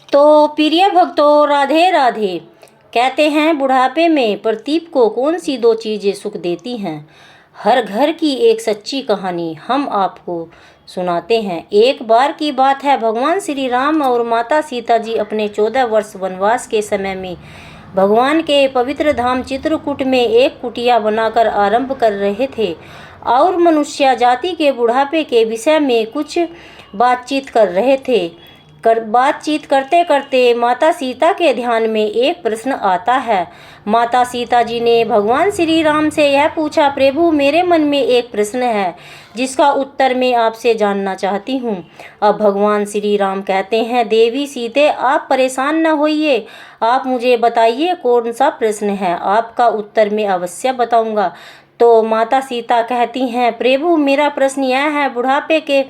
तो प्रिय भक्तों, राधे राधे। कहते हैं बुढ़ापे में प्रदीप को कौन सी दो चीज़ें सुख देती हैं। हर घर की एक सच्ची कहानी हम आपको सुनाते हैं। एक बार की बात है, भगवान श्री राम और माता सीता जी अपने 14 वर्ष वनवास के समय में भगवान के पवित्र धाम चित्रकूट में एक कुटिया बनाकर आरंभ कर रहे थे और मनुष्य जाति के बुढ़ापे के विषय में कुछ बातचीत कर रहे थे। बातचीत करते करते माता सीता के ध्यान में एक प्रश्न आता है। माता सीता जी ने भगवान श्री राम से यह पूछा, प्रभु मेरे मन में एक प्रश्न है जिसका उत्तर मैं आपसे जानना चाहती हूँ। अब भगवान श्री राम कहते हैं, देवी सीते आप परेशान न होइए, आप मुझे बताइए कौन सा प्रश्न है, आपका उत्तर मैं अवश्य बताऊंगा। तो माता सीता कहती हैं, प्रभु मेरा प्रश्न यह है, बुढ़ापे के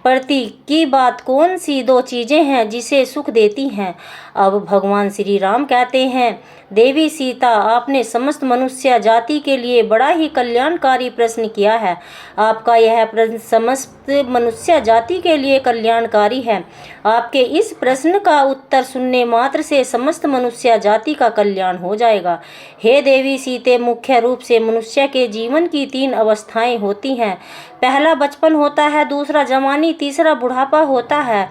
प्रति की बात कौन सी दो चीज़ें हैं जिसे सुख देती हैं। अब भगवान श्री राम कहते हैं, देवी सीता आपने समस्त मनुष्य जाति के लिए बड़ा ही कल्याणकारी प्रश्न किया है। आपका यह प्रश्न समस्त मनुष्य जाति के लिए कल्याणकारी है। आपके इस प्रश्न का उत्तर सुनने मात्र से समस्त मनुष्य जाति का कल्याण हो जाएगा। हे देवी सीते, मुख्य रूप से मनुष्य के जीवन की 3 अवस्थाएं होती हैं। पहला बचपन होता है, दूसरा जवानी, तीसरा बुढ़ापा होता है।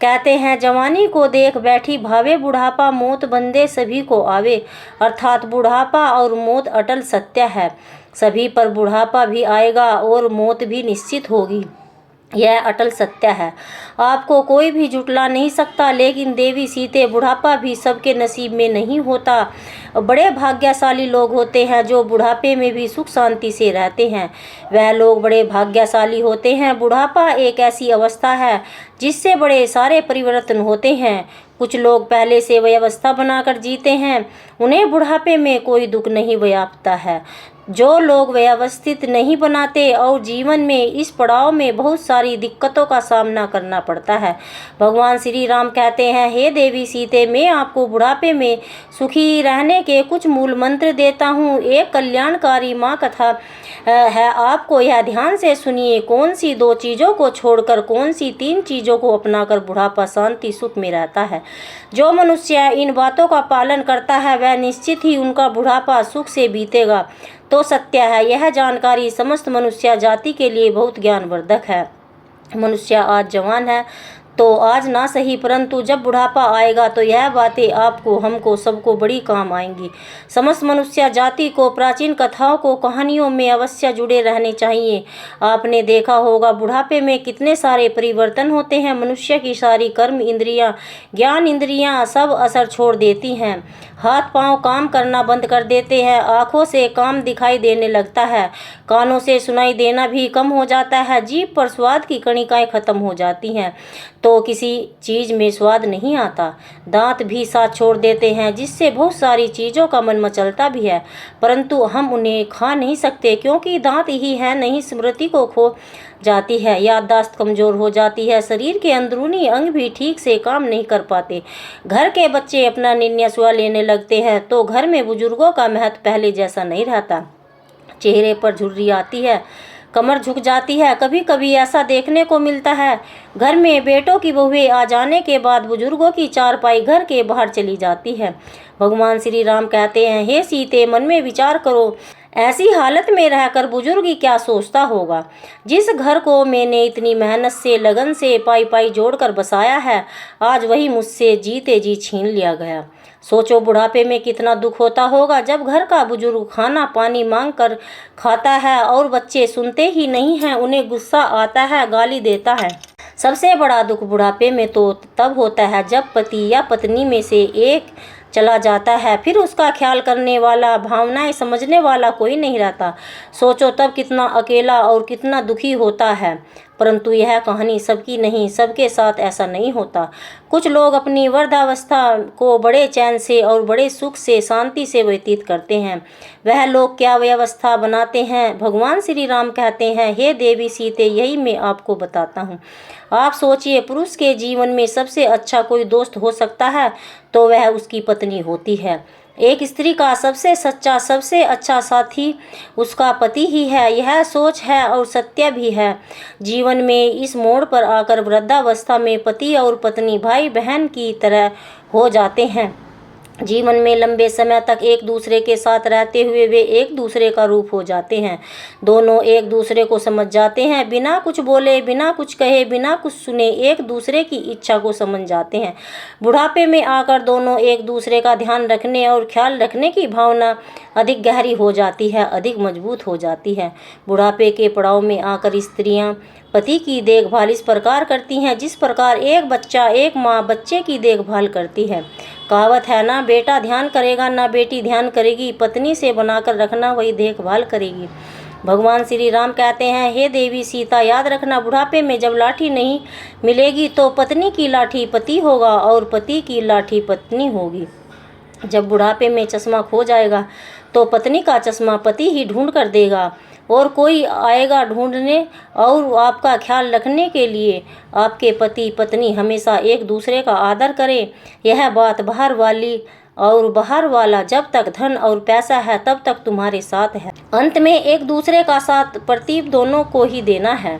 कहते हैं, जवानी को देख बैठी भावे बुढ़ापा, मौत बंदे सभी को आवे। अर्थात बुढ़ापा और मौत अटल सत्य है। सभी पर बुढ़ापा भी आएगा और मौत भी निश्चित होगी, यह अटल सत्य है। आपको कोई भी जुटला नहीं सकता। लेकिन देवी सीते, बुढ़ापा भी सबके नसीब में नहीं होता। बड़े भाग्यशाली लोग होते हैं जो बुढ़ापे में भी सुख शांति से रहते हैं। वह लोग बड़े भाग्यशाली होते हैं। बुढ़ापा एक ऐसी अवस्था है जिससे बड़े सारे परिवर्तन होते हैं। कुछ लोग पहले से व्यवस्था बनाकर जीते हैं, उन्हें बुढ़ापे में कोई दुख नहीं व्यापता है। जो लोग व्यवस्थित नहीं बनाते और जीवन में इस पड़ाव में बहुत सारी दिक्कतों का सामना करना पड़ता है। भगवान श्री राम कहते हैं, हे देवी सीते, मैं आपको बुढ़ापे में सुखी रहने के कुछ मूल मंत्र देता हूँ। एक कल्याणकारी माँ कथा है, आपको यह ध्यान से सुनिए। कौन सी 2 चीज़ों को छोड़कर कौन सी 3 चीज़ों को अपनाकर बुढ़ापा शांति सुख में रहता है। जो मनुष्य इन बातों का पालन करता है वह निश्चित ही उनका बुढ़ापा सुख से बीतेगा। तो सत्य है, यह जानकारी समस्त मनुष्य जाति के लिए बहुत ज्ञानवर्धक है। मनुष्य आज जवान है तो आज ना सही, परंतु जब बुढ़ापा आएगा तो यह बातें आपको, हमको, सबको बड़ी काम आएंगी। समस्त मनुष्य जाति को प्राचीन कथाओं को, कहानियों में अवश्य जुड़े रहने चाहिए। आपने देखा होगा बुढ़ापे में कितने सारे परिवर्तन होते हैं। मनुष्य की सारी कर्म इंद्रियां, ज्ञान इंद्रियां सब असर छोड़ देती हैं। हाथ पांव काम करना बंद कर देते हैं। आँखों से काम दिखाई देने लगता है। कानों से सुनाई देना भी कम हो जाता है। जीभ पर स्वाद की कणिकाएं खत्म हो जाती हैं तो किसी चीज़ में स्वाद नहीं आता। दांत भी साथ छोड़ देते हैं, जिससे बहुत सारी चीज़ों का मन मचलता भी है, परंतु हम उन्हें खा नहीं सकते क्योंकि दांत ही है नहीं। स्मृति को खो जाती है, याददाश्त कमज़ोर हो जाती है, शरीर के अंदरूनी अंग भी ठीक से काम नहीं कर पाते। घर के बच्चे अपना निर्णय स्वयं लेने लगते हैं तो घर में बुजुर्गों का महत्व पहले जैसा नहीं रहता। चेहरे पर झुर्री आती है, कमर झुक जाती है। कभी कभी ऐसा देखने को मिलता है, घर में बेटों की बहुएं आ जाने के बाद बुजुर्गों की चारपाई घर के बाहर चली जाती है। भगवान श्री राम कहते हैं, हे सीते, मन में विचार करो, ऐसी हालत में रहकर बुजुर्ग क्या सोचता होगा। जिस घर को मैंने इतनी मेहनत से, लगन से पाई पाई जोड़कर बसाया है, आज वही मुझसे जीते जी छीन लिया गया। सोचो बुढ़ापे में कितना दुख होता होगा जब घर का बुजुर्ग खाना पानी मांग कर खाता है और बच्चे सुनते ही नहीं हैं, उन्हें गुस्सा आता है, गाली देता है। सबसे बड़ा दुख बुढ़ापे में तो तब होता है जब पति या पत्नी में से एक चला जाता है, फिर उसका ख्याल करने वाला, भावनाएं समझने वाला कोई नहीं रहता। सोचो तब कितना अकेला और कितना दुखी होता है। परंतु यह कहानी सबकी नहीं, सबके साथ ऐसा नहीं होता। कुछ लोग अपनी वृद्धावस्था को बड़े चैन से और बड़े सुख से, शांति से व्यतीत करते हैं। वह लोग क्या व्यवस्था बनाते हैं। भगवान श्री राम कहते हैं, हे देवी सीते, यही मैं आपको बताता हूँ। आप सोचिए, पुरुष के जीवन में सबसे अच्छा कोई दोस्त हो सकता है तो वह उसकी पत्नी होती है। एक स्त्री का सबसे सच्चा, सबसे अच्छा साथी उसका पति ही है। यह सोच है और सत्य भी है। जीवन में इस मोड़ पर आकर वृद्धावस्था में पति और पत्नी भाई बहन की तरह हो जाते हैं। जीवन में लंबे समय तक एक दूसरे के साथ रहते हुए वे एक दूसरे का रूप हो जाते हैं। दोनों एक दूसरे को समझ जाते हैं, बिना कुछ बोले, बिना कुछ कहे, बिना कुछ सुने एक दूसरे की इच्छा को समझ जाते हैं। बुढ़ापे में आकर दोनों एक दूसरे का ध्यान रखने और ख्याल रखने की भावना अधिक गहरी हो जाती है, अधिक मजबूत हो जाती है। बुढ़ापे के पड़ाव में आकर स्त्रियां पति की देखभाल इस प्रकार करती हैं जिस प्रकार एक बच्चा, एक माँ बच्चे की देखभाल करती है। कहावत है ना, बेटा ध्यान करेगा ना बेटी ध्यान करेगी, पत्नी से बनाकर रखना वही देखभाल करेगी। भगवान श्री राम कहते हैं, हे देवी सीता, याद रखना बुढ़ापे में जब लाठी नहीं मिलेगी तो पत्नी की लाठी पति होगा और पति की लाठी पत्नी होगी। जब बुढ़ापे में चश्मा खो जाएगा तो पत्नी का चश्मा पति ही ढूंढ कर देगा और कोई आएगा ढूंढने और आपका ख्याल रखने के लिए। आपके पति पत्नी हमेशा एक दूसरे का आदर करें। यह बात बाहर वाली और बाहर वाला जब तक धन और पैसा है तब तक तुम्हारे साथ है। अंत में एक दूसरे का साथ प्रतीक दोनों को ही देना है।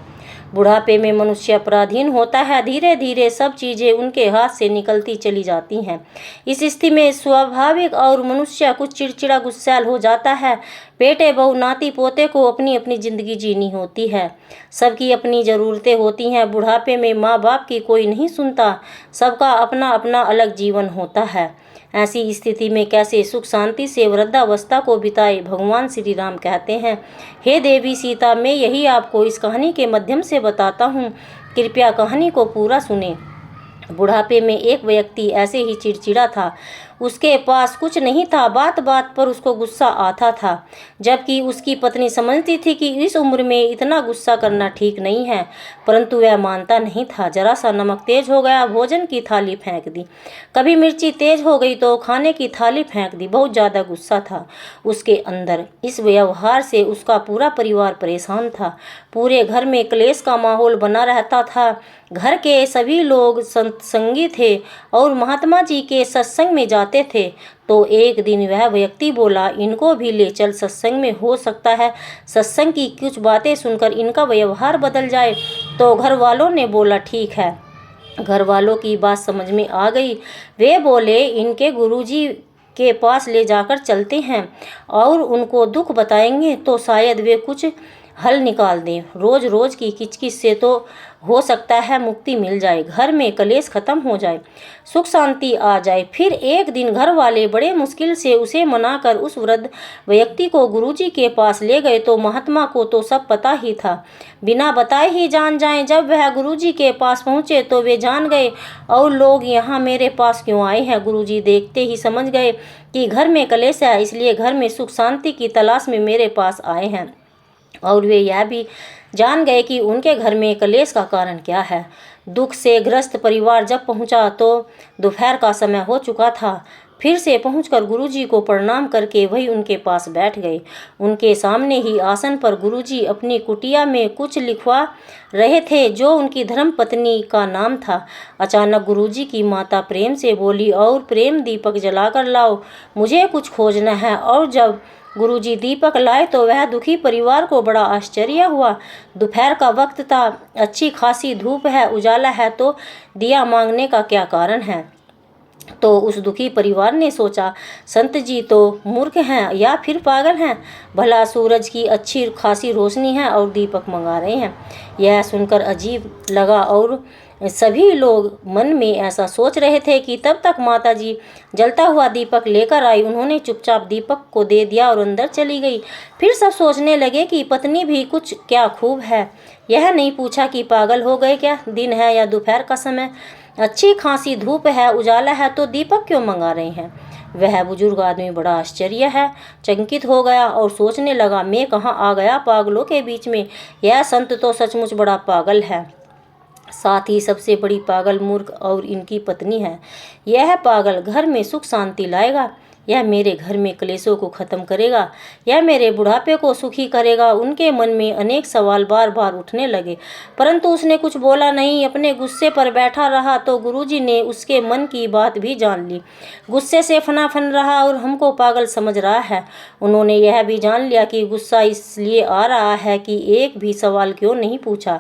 बुढ़ापे में मनुष्य पराधीन होता है। धीरे धीरे सब चीज़ें उनके हाथ से निकलती चली जाती हैं। इस स्थिति में स्वाभाविक और मनुष्य कुछ चिड़चिड़ा गुस्सैल हो जाता है। बेटे बहू नाती पोते को अपनी अपनी ज़िंदगी जीनी होती है। सबकी अपनी ज़रूरतें होती हैं। बुढ़ापे में माँ बाप की कोई नहीं सुनता। सबका अपना अपना अलग जीवन होता है। ऐसी स्थिति में कैसे सुख शांति से वृद्धावस्था को बिताए। भगवान श्री राम कहते हैं, हे देवी सीता, मैं यही आपको इस कहानी के माध्यम से बताता हूँ। कृपया कहानी को पूरा सुने। बुढ़ापे में एक व्यक्ति ऐसे ही चिड़चिड़ा था। उसके पास कुछ नहीं था, बात बात पर उसको गुस्सा आता था, जबकि उसकी पत्नी समझती थी कि इस उम्र में इतना गुस्सा करना ठीक नहीं है, परंतु वह मानता नहीं था। जरा सा नमक तेज हो गया, भोजन की थाली फेंक दी। कभी मिर्ची तेज हो गई तो खाने की थाली फेंक दी। बहुत ज़्यादा गुस्सा था उसके अंदर। इस व्यवहार से उसका पूरा परिवार परेशान था। पूरे घर में क्लेश का माहौल बना रहता था। घर के सभी लोग सत्संगी थे और महात्मा जी के सत्संग में जाते थे। तो एक दिन वह व्यक्ति बोला, इनको भी ले चल सत्संग में, हो सकता है सत्संग की कुछ बातें सुनकर इनका व्यवहार बदल जाए। तो घर वालों ने बोला, ठीक है। घर वालों की बात समझ में आ गई। वे बोले, इनके गुरुजी के पास ले जाकर चलते हैं और उनको दुख बताएंगे तो शायद वे कुछ हल निकाल दें। रोज रोज की किचकिच से तो हो सकता है मुक्ति मिल जाए, घर में कलेश खत्म हो जाए, सुख शांति आ जाए। फिर एक दिन घर वाले बड़े मुश्किल से उसे मनाकर उस वृद्ध व्यक्ति को गुरुजी के पास ले गए। तो महात्मा को तो सब पता ही था, बिना बताए ही जान जाएं। जब वह गुरुजी के पास पहुँचे तो वे जान गए, और लोग यहाँ मेरे पास क्यों आए हैं। गुरुजी देखते ही समझ गए कि घर में कलेश है, इसलिए घर में सुख शांति की तलाश में मेरे पास आए हैं। और वे यह भी जान गए कि उनके घर में कलेश का कारण क्या है। दुख से ग्रस्त परिवार जब पहुंचा तो दोपहर का समय हो चुका था। फिर से पहुंचकर गुरुजी को प्रणाम करके वही उनके पास बैठ गए। उनके सामने ही आसन पर गुरुजी अपनी कुटिया में कुछ लिखवा रहे थे, जो उनकी धर्म पत्नी का नाम था। अचानक गुरुजी की माता प्रेम से बोली, और प्रेम दीपक जलाकर लाओ, मुझे कुछ खोजना है। और जब गुरुजी दीपक लाए तो वह दुखी परिवार को बड़ा आश्चर्य हुआ। दोपहर का वक्त था, अच्छी खासी धूप है, उजाला है, तो दिया मांगने का क्या कारण है। तो उस दुखी परिवार ने सोचा, संत जी तो मूर्ख हैं या फिर पागल हैं, भला सूरज की अच्छी खासी रोशनी है और दीपक मंगा रहे हैं। यह सुनकर अजीब लगा और सभी लोग मन में ऐसा सोच रहे थे कि तब तक माताजी जलता हुआ दीपक लेकर आई। उन्होंने चुपचाप दीपक को दे दिया और अंदर चली गई। फिर सब सोचने लगे कि पत्नी भी कुछ क्या खूब है, यह नहीं पूछा कि पागल हो गए क्या, दिन है या दोपहर का समय, अच्छी खासी धूप है, उजाला है, तो दीपक क्यों मंगा रहे हैं। वह बुजुर्ग आदमी बड़ा आश्चर्य है, चकित हो गया और सोचने लगा, मैं कहाँ आ गया पागलों के बीच में। यह संत तो सचमुच बड़ा पागल है, साथ ही सबसे बड़ी पागल मूर्ख और इनकी पत्नी है। यह पागल घर में सुख शांति लाएगा, यह मेरे घर में क्लेशों को खत्म करेगा, यह मेरे बुढ़ापे को सुखी करेगा। उनके मन में अनेक सवाल बार बार उठने लगे, परंतु उसने कुछ बोला नहीं, अपने गुस्से पर बैठा रहा। तो गुरुजी ने उसके मन की बात भी जान ली। गुस्से से फनाफन रहा और हमको पागल समझ रहा है। उन्होंने यह भी जान लिया कि गुस्सा इसलिए आ रहा है कि एक भी सवाल क्यों नहीं पूछा।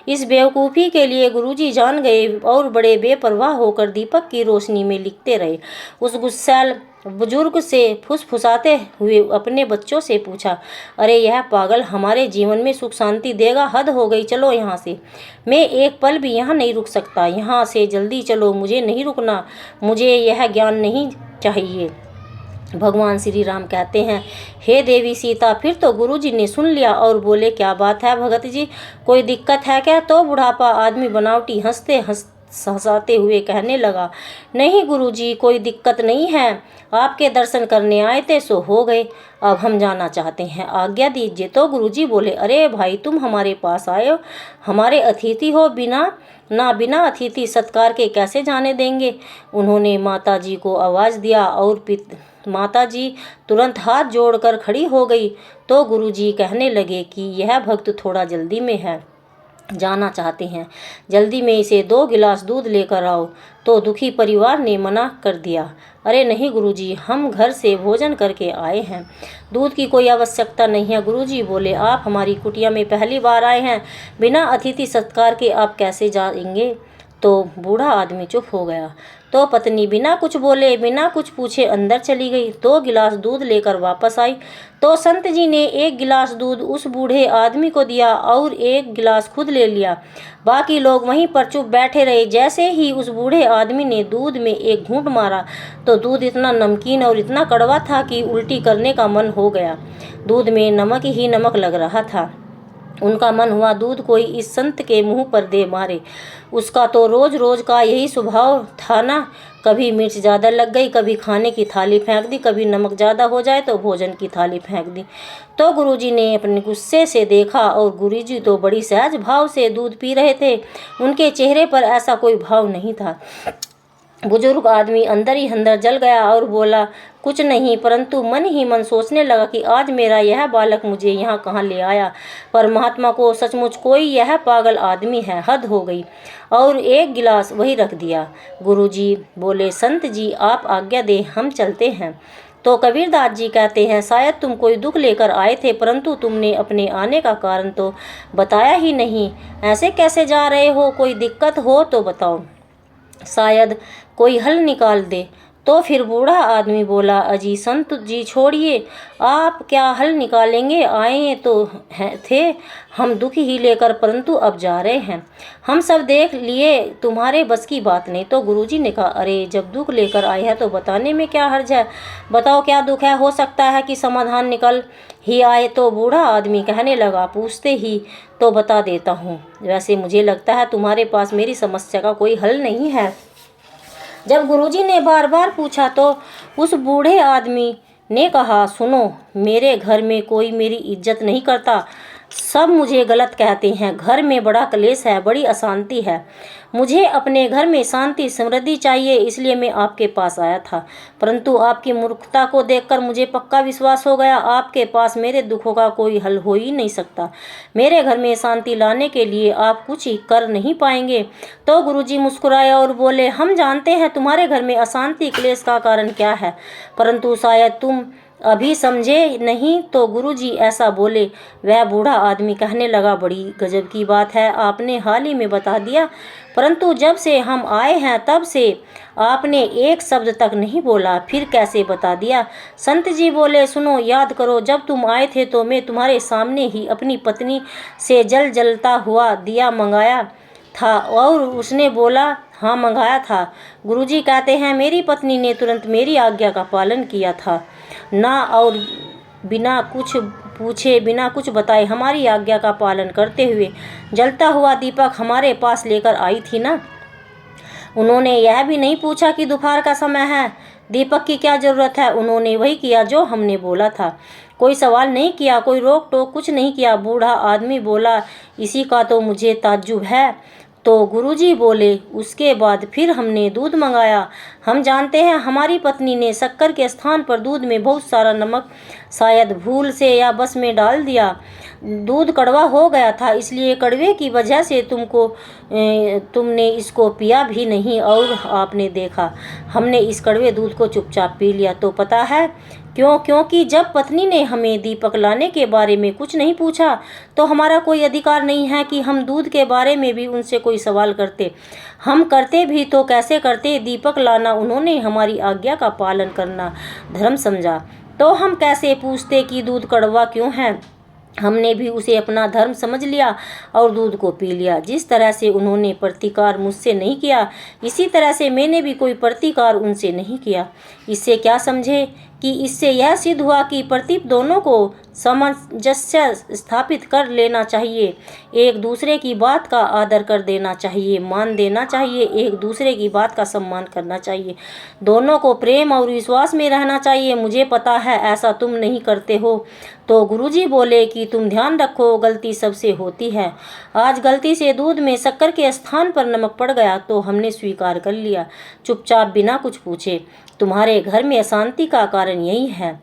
इस बेवकूफ़ी के लिए गुरुजी जान गए और बड़े बेपरवाह होकर दीपक की रोशनी में लिखते रहे। उस गुस्सैल बुजुर्ग से फुसफुसाते हुए अपने बच्चों से पूछा, अरे यह पागल हमारे जीवन में सुख शांति देगा, हद हो गई, चलो यहाँ से। मैं एक पल भी यहाँ नहीं रुक सकता, यहाँ से जल्दी चलो, मुझे नहीं रुकना, मुझे यह ज्ञान नहीं चाहिए। भगवान श्री राम कहते हैं, हे देवी सीता। फिर तो गुरुजी ने सुन लिया और बोले, क्या बात है भगत जी, कोई दिक्कत है क्या? तो बुढ़ापा आदमी बनावटी हंसाते हुए कहने लगा, नहीं गुरुजी, कोई दिक्कत नहीं है, आपके दर्शन करने आए थे सो हो गए, अब हम जाना चाहते हैं, आज्ञा दीजिए। तो गुरुजी बोले, अरे भाई, तुम हमारे पास आए हो, हमारे अतिथि हो, बिना अतिथि सत्कार के कैसे जाने देंगे। उन्होंने माता जी को आवाज़ दिया और माता जी तुरंत हाथ जोड़कर खड़ी हो गई। तो गुरुजी कहने लगे कि यह भक्त थोड़ा जल्दी में है, जाना चाहते हैं, जल्दी में इसे 2 गिलास दूध लेकर आओ। तो दुखी परिवार ने मना कर दिया, अरे नहीं गुरुजी, हम घर से भोजन करके आए हैं, दूध की कोई आवश्यकता नहीं है। गुरुजी बोले, आप हमारी कुटिया में पहली बार आए हैं, बिना अतिथि सत्कार के आप कैसे जाएंगे। तो बूढ़ा आदमी चुप हो गया। तो पत्नी बिना कुछ बोले, बिना कुछ पूछे अंदर चली गई, 2 गिलास दूध लेकर वापस आई। तो संत जी ने 1 गिलास दूध उस बूढ़े आदमी को दिया और 1 गिलास खुद ले लिया। बाकी लोग वहीं पर चुप बैठे रहे। जैसे ही उस बूढ़े आदमी ने दूध में एक घूंट मारा तो दूध इतना नमकीन और इतना कड़वा था कि उल्टी करने का मन हो गया। दूध में नमक ही नमक लग रहा था। उनका मन हुआ दूध कोई इस संत के मुंह पर दे मारे। उसका तो रोज रोज का यही स्वभाव था ना, कभी मिर्च ज़्यादा लग गई, कभी खाने की थाली फेंक दी, कभी नमक ज़्यादा हो जाए तो भोजन की थाली फेंक दी। तो गुरुजी ने अपने गुस्से से देखा और गुरुजी तो बड़ी सहज भाव से दूध पी रहे थे, उनके चेहरे पर ऐसा कोई भाव नहीं था। बुजुर्ग आदमी अंदर ही अंदर जल गया और बोला कुछ नहीं, परंतु मन ही मन सोचने लगा कि आज मेरा यह बालक मुझे यहाँ कहाँ ले आया। परमात्मा को सचमुच कोई यह पागल आदमी है, हद हो गई। और 1 गिलास वही रख दिया। गुरुजी बोले, संत जी आप आज्ञा दें, हम चलते हैं। तो कबीरदास जी कहते हैं, शायद तुम कोई दुख लेकर आए थे, परंतु तुमने अपने आने का कारण तो बताया ही नहीं। ऐसे कैसे जा रहे हो? कोई दिक्कत हो तो बताओ, शायद कोई हल निकाल दे। तो फिर बूढ़ा आदमी बोला, अजी संत जी छोड़िए, आप क्या हल निकालेंगे? आए तो थे हम दुख ही लेकर, परंतु अब जा रहे हैं। हम सब देख लिए, तुम्हारे बस की बात नहीं। तो गुरुजी ने कहा, अरे जब दुख लेकर आए हैं तो बताने में क्या हर्ज है, बताओ क्या दुख है, हो सकता है कि समाधान निकल ही आए। तो बूढ़ा आदमी कहने लगा, पूछते ही तो बता देता हूँ, वैसे मुझे लगता है तुम्हारे पास मेरी समस्या का कोई हल नहीं है। जब गुरुजी ने बार बार पूछा तो उस बूढ़े आदमी ने कहा, सुनो, मेरे घर में कोई मेरी इज्जत नहीं करता, सब मुझे गलत कहते हैं, घर में बड़ा क्लेश है, बड़ी अशांति है, मुझे अपने घर में शांति समृद्धि चाहिए, इसलिए मैं आपके पास आया था। परंतु आपकी मूर्खता को देखकर मुझे पक्का विश्वास हो गया, आपके पास मेरे दुखों का कोई हल हो ही नहीं सकता। मेरे घर में शांति लाने के लिए आप कुछ ही कर नहीं पाएंगे। तो गुरुजी मुस्कुराए और बोले, हम जानते हैं तुम्हारे घर में अशांति क्लेश का कारण क्या है, परंतु शायद तुम अभी समझे नहीं। तो गुरुजी ऐसा बोले। वह बूढ़ा आदमी कहने लगा, बड़ी गजब की बात है, आपने हाल ही में बता दिया, परंतु जब से हम आए हैं तब से आपने एक शब्द तक नहीं बोला, फिर कैसे बता दिया? संत जी बोले, सुनो, याद करो, जब तुम आए थे तो मैं तुम्हारे सामने ही अपनी पत्नी से जलता हुआ दिया मंगाया था और उसने बोला हाँ मंगाया था। गुरुजी कहते हैं, मेरी पत्नी ने तुरंत मेरी आज्ञा का पालन किया था ना, और बिना कुछ पूछे, बिना कुछ बताए हमारी आज्ञा का पालन करते हुए जलता हुआ दीपक हमारे पास लेकर आई थी ना। उन्होंने यह भी नहीं पूछा कि दोपहर का समय है, दीपक की क्या ज़रूरत है। उन्होंने वही किया जो हमने बोला था, कोई सवाल नहीं किया, कोई रोक टोक कुछ नहीं किया। बूढ़ा आदमी बोला, इसी का तो मुझे ताज्जुब है, तो गुरुजी बोले, उसके बाद फिर हमने दूध मंगाया। हम जानते हैं हमारी पत्नी ने शक्कर के स्थान पर दूध में बहुत सारा नमक शायद भूल से या बस में डाल दिया। दूध कड़वा हो गया था, इसलिए कड़वे की वजह से तुमने इसको पिया भी नहीं और आपने देखा हमने इस कड़वे दूध को चुपचाप पी लिया। तो पता है क्यों? क्योंकि जब पत्नी ने हमें दीपक लाने के बारे में कुछ नहीं पूछा तो हमारा कोई अधिकार नहीं है कि हम दूध के बारे में भी उनसे कोई सवाल करते। हम करते भी तो कैसे करते? दीपक लाना उन्होंने हमारी आज्ञा का पालन करना धर्म समझा, तो हम कैसे पूछते कि दूध कड़वा क्यों है? हमने भी उसे अपना धर्म समझ लिया और दूध को पी लिया। जिस तरह से उन्होंने प्रतिकार मुझसे नहीं किया, इसी तरह से मैंने भी कोई प्रतिकार उनसे नहीं किया। इससे क्या समझे कि इससे यह सिद्ध हुआ कि प्रतीप दोनों को सामंजस्य स्थापित कर लेना चाहिए, एक दूसरे की बात का आदर कर देना चाहिए, मान देना चाहिए, एक दूसरे की बात का सम्मान करना चाहिए, दोनों को प्रेम और विश्वास में रहना चाहिए। मुझे पता है ऐसा तुम नहीं करते हो। तो गुरुजी बोले कि तुम ध्यान रखो, गलती सबसे होती है। आज गलती से दूध में शक्कर के स्थान पर नमक पड़ गया तो हमने स्वीकार कर लिया, चुपचाप बिना कुछ पूछे। तुम्हारे घर में अशांति का कारण यही है।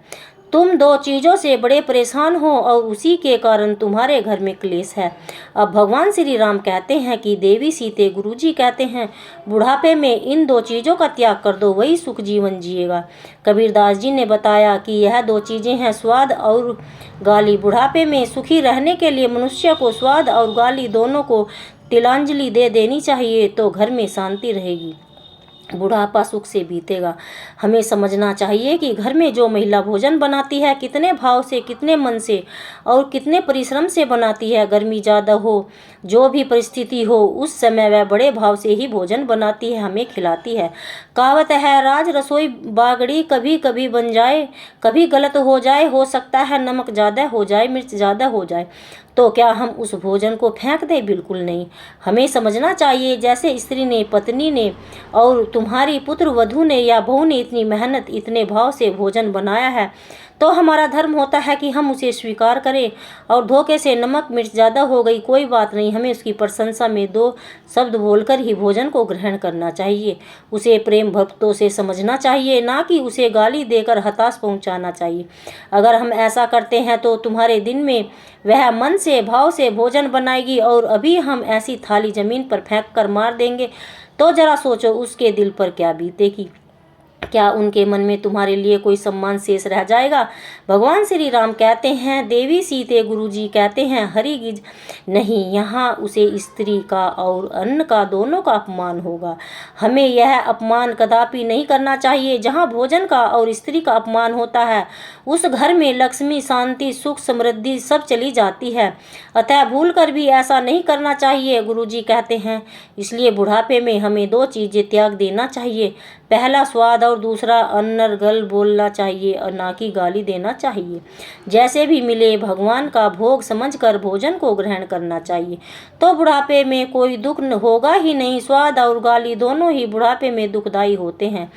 तुम दो चीज़ों से बड़े परेशान हो और उसी के कारण तुम्हारे घर में क्लेश है। अब भगवान श्री राम कहते हैं कि देवी सीते गुरुजी कहते हैं बुढ़ापे में इन दो चीज़ों का त्याग कर दो, वही सुख जीवन जिएगा। कबीरदास जी ने बताया कि यह दो चीज़ें हैं, स्वाद और गाली। बुढ़ापे में सुखी रहने के लिए मनुष्य को स्वाद और गाली दोनों को तिलांजलि दे देनी चाहिए, तो घर में शांति रहेगी, बुढ़ापा सुख से बीतेगा। हमें समझना चाहिए कि घर में जो महिला भोजन बनाती है कितने भाव से, कितने मन से और कितने परिश्रम से बनाती है। गर्मी ज़्यादा हो, जो भी परिस्थिति हो, उस समय वह बड़े भाव से ही भोजन बनाती है, हमें खिलाती है। कहावत है, राज रसोई बागड़ी कभी कभी बन जाए, कभी गलत हो जाए, हो सकता है नमक ज़्यादा हो जाए, मिर्च ज़्यादा हो जाए, तो क्या हम उस भोजन को फेंक दें? बिल्कुल नहीं। हमें समझना चाहिए जैसे स्त्री ने, पत्नी ने और तुम्हारी पुत्र वधू ने या बहू ने इतनी मेहनत, इतने भाव से भोजन बनाया है, तो हमारा धर्म होता है कि हम उसे स्वीकार करें। और धोखे से नमक मिर्च ज़्यादा हो गई, कोई बात नहीं, हमें उसकी प्रशंसा में दो शब्द बोलकर ही भोजन को ग्रहण करना चाहिए। उसे प्रेम भक्तों से समझना चाहिए, ना कि उसे गाली देकर हताश पहुंचाना चाहिए। अगर हम ऐसा करते हैं तो तुम्हारे दिन में वह मन से, भाव से भोजन बनाएगी और अभी हम ऐसी थाली जमीन पर फेंक कर मार देंगे तो जरा सोचो उसके दिल पर क्या बीतेगी। क्या उनके मन में तुम्हारे लिए कोई सम्मान शेष रह जाएगा? भगवान श्री राम कहते हैं, देवी सीते गुरुजी कहते हैं, हरि गिज नहीं, यहाँ उसे स्त्री का और अन्न का दोनों का अपमान होगा। हमें यह अपमान कदापि नहीं करना चाहिए। जहाँ भोजन का और स्त्री का अपमान होता है उस घर में लक्ष्मी, शांति, सुख, समृद्धि सब चली जाती है। अतः भूल कर भी ऐसा नहीं करना चाहिए, गुरुजी कहते हैं। इसलिए बुढ़ापे में हमें दो चीज़ें त्याग देना चाहिए, पहला स्वाद और दूसरा अनर्गल बोलना चाहिए और ना कि गाली देना चाहिए। जैसे भी मिले भगवान का भोग समझकर भोजन को ग्रहण करना चाहिए, तो बुढ़ापे में कोई दुख होगा ही नहीं। स्वाद और गाली दोनों ही बुढ़ापे में दुखदायी होते हैं।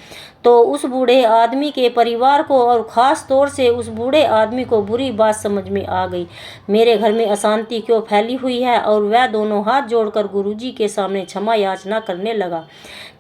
तो उस बूढ़े आदमी के परिवार को और ख़ास तौर से उस बूढ़े आदमी को बुरी बात समझ में आ गई, मेरे घर में अशांति क्यों फैली हुई है, और वह दोनों हाथ जोड़कर गुरुजी के सामने क्षमा याचना करने लगा।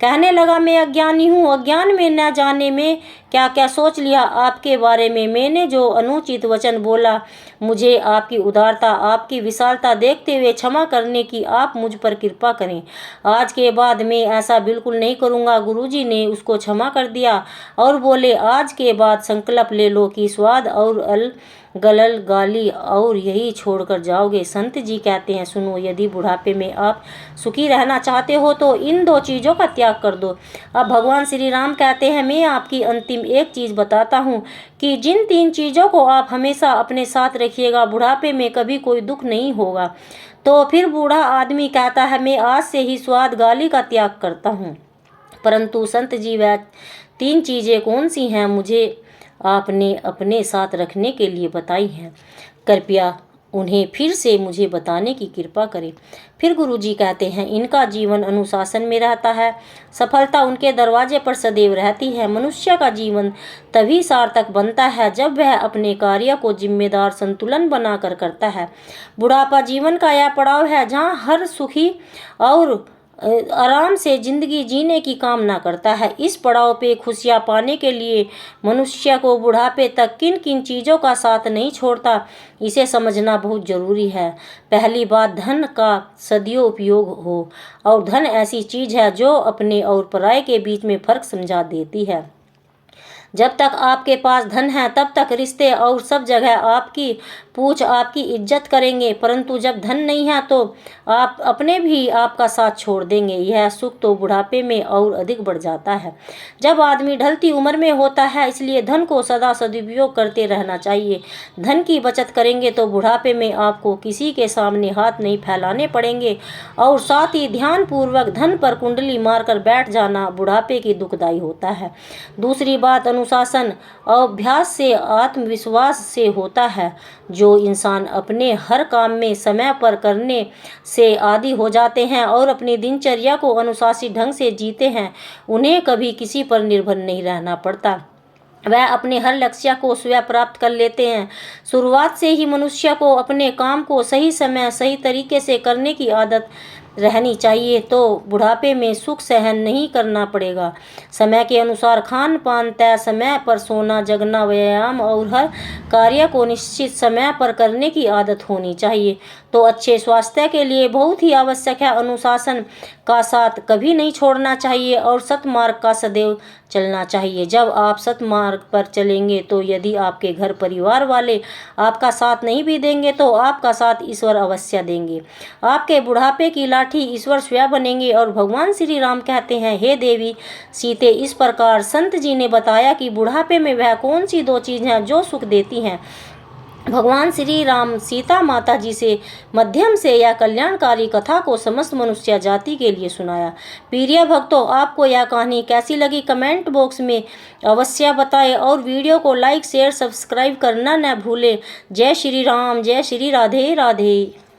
कहने लगा, मैं अज्ञानी हूँ, अज्ञान में न जाने में क्या क्या सोच लिया आपके बारे में। मैंने जो अनुचित वचन बोला, मुझे आपकी उदारता, आपकी विशालता देखते हुए क्षमा करने की आप मुझ पर कृपा करें। आज के बाद मैं ऐसा बिल्कुल नहीं करूँगा। गुरुजी ने उसको क्षमा कर दिया और बोले, आज के बाद संकल्प ले लो कि स्वाद और गलल गाली और यही छोड़कर जाओगे। संत जी कहते हैं, सुनो, यदि बुढ़ापे में आप सुखी रहना चाहते हो तो इन दो चीज़ों का त्याग कर दो। अब भगवान श्री राम कहते हैं, मैं आपकी अंतिम एक चीज़ बताता हूँ कि जिन तीन चीज़ों को आप हमेशा अपने साथ रखिएगा, बुढ़ापे में कभी कोई दुख नहीं होगा। तो फिर बूढ़ा आदमी कहता है, मैं आज से ही स्वाद गाली का त्याग करता हूँ। परंतु संत जी, वह तीन चीज़ें कौन सी हैं मुझे आपने अपने साथ रखने के लिए बताई हैं, कृपया उन्हें फिर से मुझे बताने की कृपा करें। फिर गुरुजी कहते हैं, इनका जीवन अनुशासन में रहता है, सफलता उनके दरवाजे पर सदैव रहती है। मनुष्य का जीवन तभी सार्थक बनता है जब वह अपने कार्य को जिम्मेदार संतुलन बनाकर करता है। बुढ़ापा जीवन का यह पड़ाव है जहाँ हर सुखी और आराम से ज़िंदगी जीने की कामना करता है। इस पड़ाव पे खुशियाँ पाने के लिए मनुष्य को बुढ़ापे तक किन किन चीज़ों का साथ नहीं छोड़ता, इसे समझना बहुत ज़रूरी है। पहली बात, धन का सदियों उपयोग हो। और धन ऐसी चीज़ है जो अपने और पराये के बीच में फ़र्क समझा देती है। जब तक आपके पास धन है तब तक रिश्ते और सब जगह आपकी पूछ आपकी इज्जत करेंगे, परंतु जब धन नहीं है तो आप अपने भी आपका साथ छोड़ देंगे। यह सुख तो बुढ़ापे में और अधिक बढ़ जाता है जब आदमी ढलती उम्र में होता है। इसलिए धन को सदा सदुपयोग करते रहना चाहिए। धन की बचत करेंगे तो बुढ़ापे में आपको किसी के सामने हाथ नहीं फैलाने पड़ेंगे। और साथ ही ध्यानपूर्वक धन पर कुंडली मारकर बैठ जाना बुढ़ापे की दुखदाई होता है। दूसरी बात, अनुशासन और अभ्यास से आत्मविश्वास से होता है। जो इंसान अपने हर काम में समय पर करने से आदी हो जाते हैं और अपनी दिनचर्या को अनुशासित ढंग से जीते हैं, उन्हें कभी किसी पर निर्भर नहीं रहना पड़ता। वह अपने हर लक्ष्य को स्वयं प्राप्त कर लेते हैं। शुरुआत से ही मनुष्य को अपने काम को सही समय सही तरीके से करने की आदत रहनी चाहिए, तो बुढ़ापे में सुख सहन नहीं करना पड़ेगा। समय के अनुसार खान पान, तय समय पर सोना जगना, व्यायाम और हर कार्य को निश्चित समय पर करने की आदत होनी चाहिए। तो अच्छे स्वास्थ्य के लिए बहुत ही आवश्यक है। अनुशासन का साथ कभी नहीं छोड़ना चाहिए और सतमार्ग का सदैव चलना चाहिए। जब आप सतमार्ग पर चलेंगे तो यदि आपके घर परिवार वाले आपका साथ नहीं भी देंगे तो आपका साथ ईश्वर अवश्य देंगे। आपके बुढ़ापे की लाठी ईश्वर स्वयं बनेंगे। और भगवान श्री राम कहते हैं, हे देवी सीते, इस प्रकार संत जी ने बताया कि बुढ़ापे में वह कौन सी दो चीज़ हैं जो सुख देती हैं। भगवान श्री राम सीता माता जी से मध्यम से यह कल्याणकारी कथा को समस्त मनुष्य जाति के लिए सुनाया। प्रिय भक्तों, आपको यह कहानी कैसी लगी कमेंट बॉक्स में अवश्य बताएं और वीडियो को लाइक शेयर सब्सक्राइब करना न भूलें। जय श्री राम, जय श्री राधे राधे।